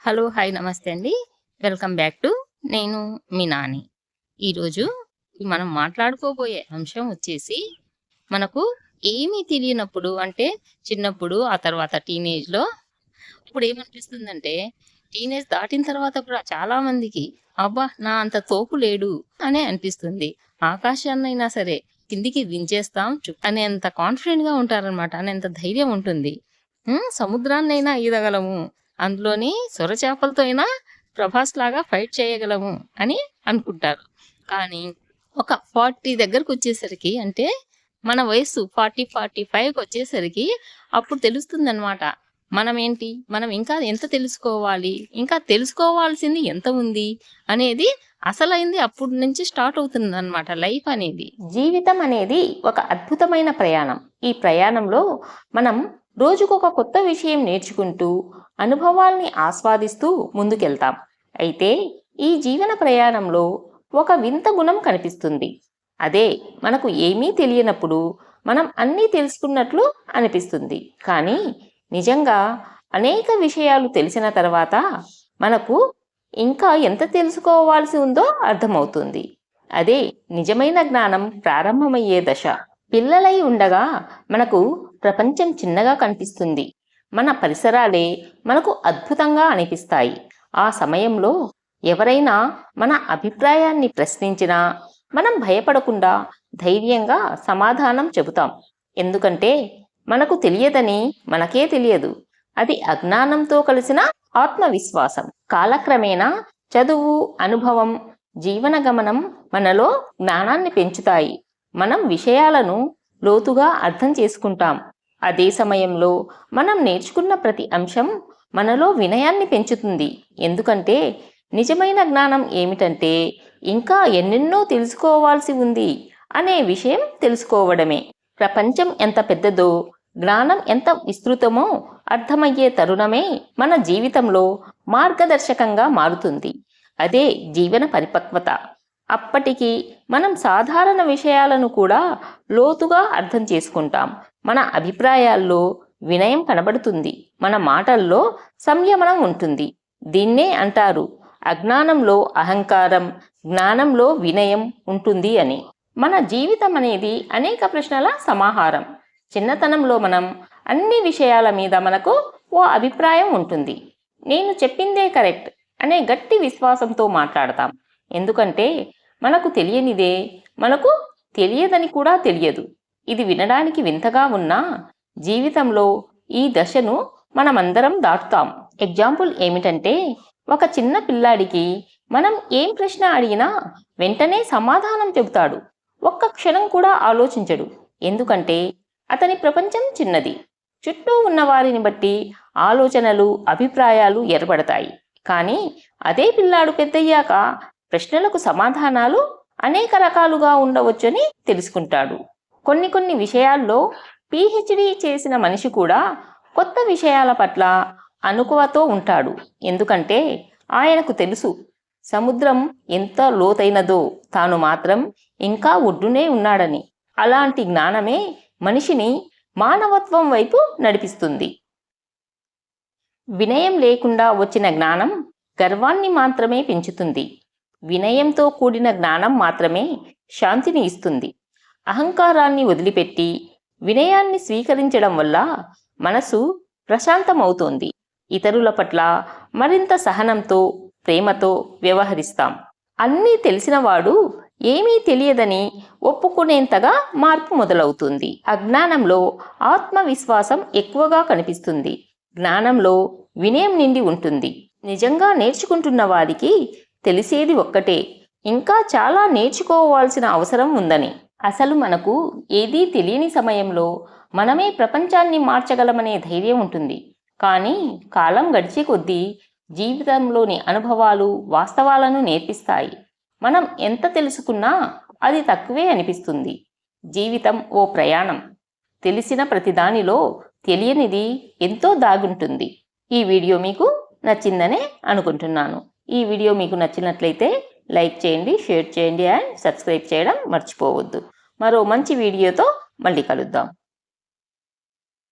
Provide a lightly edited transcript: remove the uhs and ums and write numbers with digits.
Hello! Hi! నమస్తే అండి. Welcome back to నేను మీ నాని. ఈరోజు మనం మాట్లాడుకోబోయే అంశం వచ్చేసి, మనకు ఏమీ తెలియనప్పుడు అంటే చిన్నప్పుడు, ఆ తర్వాత టీనేజ్‌లో ఇప్పుడేమనిపిస్తుందంటే, టీనేజ్ దాటిన తర్వాత కూడా చాలామందికి అబ్బా! నా అంత తోపు లేడు అనే అనిపిస్తుంది. ఆకాశాన్నైనా సరే కిందికి దించేస్తాం అనేంత కాన్ఫిడెంట్‌గా ఉంటారనమాట. అనేంత ధైర్యం ఉంటుంది. సముద్రాన్నైనా ఈదగలము. అందులోని సొరచేపలతో అయినా ప్రభాస్‌లాగా ఫైట్ చేయగలము అని అనుకుంటారు. కానీ ఒక 40 దగ్గరకొచ్చేసరికి అంటే మన వయస్సు 40, 45కొచ్చేసరికి అప్పుడు తెలుస్తుందనమాట. మనం ఇంకా ఎంత తెలుసుకోవాలి? ఇంకా తెలుసుకోవాల్సింది ఎంత ఉంది? అనేది అసలైంది అప్పటి నుంచి స్టార్ట్ అవుతుందనమాట లైఫ్ అనేది. జీవితం అనేది ఒక అద్భుతమైన ప్రయాణం. ఈ ప్రయాణంలో మనం రోజుకొక కొత్త విషయం నేర్చుకుంటూ, అనుభవాల్ని ఆస్వాదిస్తూ ముందుకెళ్తాం. అయితే ఈ జీవన ప్రయాణంలో ఒక వింత గుణం కనిపిస్తుంది. అదే మనకు ఏమీ తెలియనప్పుడు మనం అన్నీ తెలుసుకున్నట్లు అనిపిస్తుంది. కానీ నిజంగా అనేక విషయాలు తెలిసిన తర్వాత మనకు ఇంకా ఎంత తెలుసుకోవాల్సి ఉందో అర్థమవుతుంది. అదే నిజమైన జ్ఞానం ప్రారంభమయ్యే దశ. పిల్లలై ఉండగా మనకు ప్రపంచం చిన్నగా కనిపిస్తుంది. మన పరిసరాలే మనకు అద్భుతంగా అనిపిస్తాయి. ఆ సమయంలో ఎవరైనా మన అభిప్రాయాన్ని ప్రశ్నించినా మనం భయపడకుండా ధైర్యంగా సమాధానం చెబుతాం. ఎందుకంటే మనకు తెలియదని మనకే తెలియదు. అది అజ్ఞానంతో కలిసిన ఆత్మవిశ్వాసం. కాలక్రమేణా చదువు, అనుభవం, జీవన గమనం మనలో జ్ఞానాన్ని పెంచుతాయి. మనం విషయాలను లోతుగా అర్థం చేసుకుంటాం. అదే సమయంలో మనం నేర్చుకున్న ప్రతి అంశం మనలో వినయాన్ని పెంచుతుంది. ఎందుకంటే నిజమైన జ్ఞానం ఏమిటంటే ఇంకా ఎన్నెన్నో తెలుసుకోవాల్సి ఉంది అనే విషయం తెలుసుకోవడమే. ప్రపంచం ఎంత పెద్దదో, జ్ఞానం ఎంత విస్తృతమో అర్థమయ్యే తరుణమే మన జీవితంలో మార్గదర్శకంగా మారుతుంది. అదే జీవన పరిపక్వత. అప్పటికి మనం సాధారణ విషయాలను కూడా లోతుగా అర్థం చేసుకుంటాం. మన అభిప్రాయాల్లో వినయం కనబడుతుంది. మన మాటల్లో సంయమనం ఉంటుంది. దీన్నే అంటారు అజ్ఞానంలో అహంకారం, జ్ఞానంలో వినయం ఉంటుంది అని. మన జీవితం అనేది అనేక ప్రశ్నల సమాహారం. చిన్నతనంలో మనం అన్ని విషయాల మీద మనకు ఓ అభిప్రాయం ఉంటుంది. నేను చెప్పిందే కరెక్ట్ అనే గట్టి విశ్వాసంతో మాట్లాడతాం. ఎందుకంటే మనకు తెలియనిదే మనకు తెలియదని కూడా తెలియదు. ఇది వినడానికి వింతగా ఉన్నా జీవితంలో ఈ దశను మనమందరం దాటుతాం. ఎగ్జాంపుల్ ఏమిటంటే, ఒక చిన్న పిల్లాడికి మనం ఏం ప్రశ్న అడిగినా వెంటనే సమాధానం చెబుతాడు. ఒక్క క్షణం కూడా ఆలోచించడు. ఎందుకంటే అతని ప్రపంచం చిన్నది. చుట్టూ ఉన్న వారిని బట్టి ఆలోచనలు, అభిప్రాయాలు ఏర్పడతాయి. కానీ అదే పిల్లాడు పెద్దయ్యాక ప్రశ్నలకు సమాధానాలు అనేక రకాలుగా ఉండవచ్చని తెలుసుకుంటాడు. కొన్ని విషయాల్లో పిహెచ్డి చేసిన మనిషి కూడా కొత్త విషయాల పట్ల అణకువతో ఉంటాడు. ఎందుకంటే ఆయనకు తెలుసు సముద్రం ఎంత లోతైనదో, తాను మాత్రం ఇంకా ఒడ్డునే ఉన్నాడని. అలాంటి జ్ఞానమే మనిషిని మానవత్వం వైపు నడిపిస్తుంది. వినయం లేకుండా వచ్చిన జ్ఞానం గర్వాన్ని మాత్రమే పెంచుతుంది. వినయంతో కూడిన జ్ఞానం మాత్రమే శాంతిని ఇస్తుంది. అహంకారాన్ని వదిలిపెట్టి వినయాన్ని స్వీకరించడం వల్ల మనసు ప్రశాంతమవుతోంది. ఇతరుల పట్ల మరింత సహనంతో, ప్రేమతో వ్యవహరిస్తాం. అన్నీ తెలిసినవాడు ఏమీ తెలియదని ఒప్పుకునేంతగా మార్పు మొదలవుతుంది. అజ్ఞానంలో ఆత్మవిశ్వాసం ఎక్కువగా కనిపిస్తుంది. జ్ఞానంలో వినయం నిండి ఉంటుంది. నిజంగా నేర్చుకుంటున్న వారికి తెలిసేది ఒక్కటే, ఇంకా చాలా నేర్చుకోవాల్సిన అవసరం ఉందని. అసలు మనకు ఏదీ తెలియని సమయంలో మనమే ప్రపంచాన్ని మార్చగలమనే ధైర్యం ఉంటుంది. కానీ కాలం గడిచే కొద్దీ జీవితంలోని అనుభవాలు వాస్తవాలను నేర్పిస్తాయి. మనం ఎంత తెలుసుకున్నా అది తక్కువే అనిపిస్తుంది. జీవితం ఓ ప్రయాణం. తెలిసిన ప్రతిదానిలో తెలియనిది ఎంతో దాగుంటుంది. ఈ వీడియో మీకు నచ్చిందనే అనుకుంటున్నాను. ఈ వీడియో మీకు నచ్చినట్లయితే లైక్ చేయండి, షేర్ చేయండి అండ్ సబ్స్క్రైబ్ చేయడం మర్చిపోవద్దు. మరో మంచి వీడియోతో మళ్ళీ కలుద్దాం.